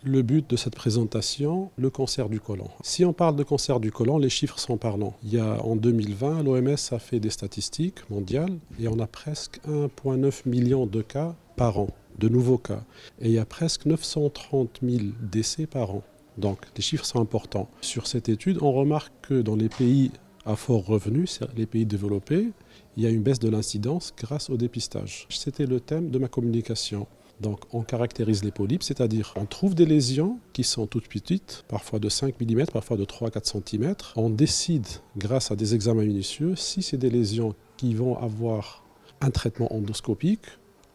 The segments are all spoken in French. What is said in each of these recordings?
Le but de cette présentation, le cancer du côlon. Si on parle de cancer du côlon, les chiffres sont parlants. En 2020, l'OMS a fait des statistiques mondiales et on a presque 1,9 million de cas par an, de nouveaux cas. Et il y a presque 930 000 décès par an. Donc les chiffres sont importants. Sur cette étude, on remarque que dans les pays à fort revenu, les pays développés, il y a une baisse de l'incidence grâce au dépistage. C'était le thème de ma communication. Donc on caractérise les polypes, c'est-à-dire on trouve des lésions qui sont toutes petites, parfois de 5 mm, parfois de 3-4 cm. On décide, grâce à des examens minutieux, si c'est des lésions qui vont avoir un traitement endoscopique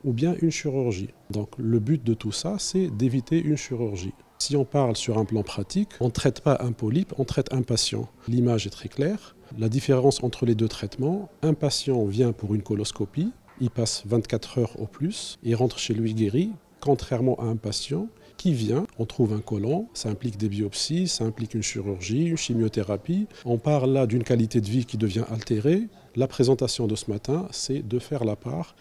ou bien une chirurgie. Donc le but de tout ça, c'est d'éviter une chirurgie. Si on parle sur un plan pratique, on ne traite pas un polype, on traite un patient. L'image est très claire. La différence entre les deux traitements, un patient vient pour une coloscopie, il passe 24 heures au plus, il rentre chez lui guéri, contrairement à un patient qui vient, on trouve un côlon, ça implique des biopsies, ça implique une chirurgie, une chimiothérapie. On parle là d'une qualité de vie qui devient altérée. La présentation de ce matin, c'est de faire la part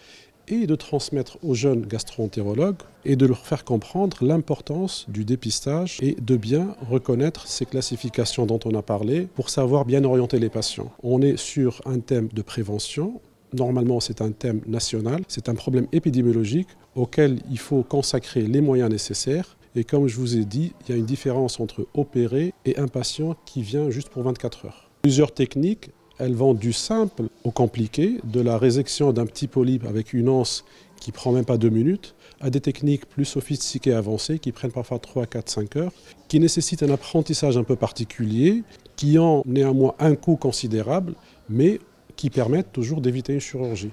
et de transmettre aux jeunes gastro-entérologues et de leur faire comprendre l'importance du dépistage et de bien reconnaître ces classifications dont on a parlé pour savoir bien orienter les patients. On est sur un thème de prévention. Normalement, c'est un thème national, c'est un problème épidémiologique auquel il faut consacrer les moyens nécessaires. Et comme je vous ai dit, il y a une différence entre opérer et un patient qui vient juste pour 24 heures. Plusieurs techniques, elles vont du simple au compliqué, de la résection d'un petit polype avec une anse qui ne prend même pas 2 minutes, à des techniques plus sophistiquées et avancées qui prennent parfois 3, 4, 5 heures, qui nécessitent un apprentissage un peu particulier, qui ont néanmoins un coût considérable, mais qui permettent toujours d'éviter une chirurgie.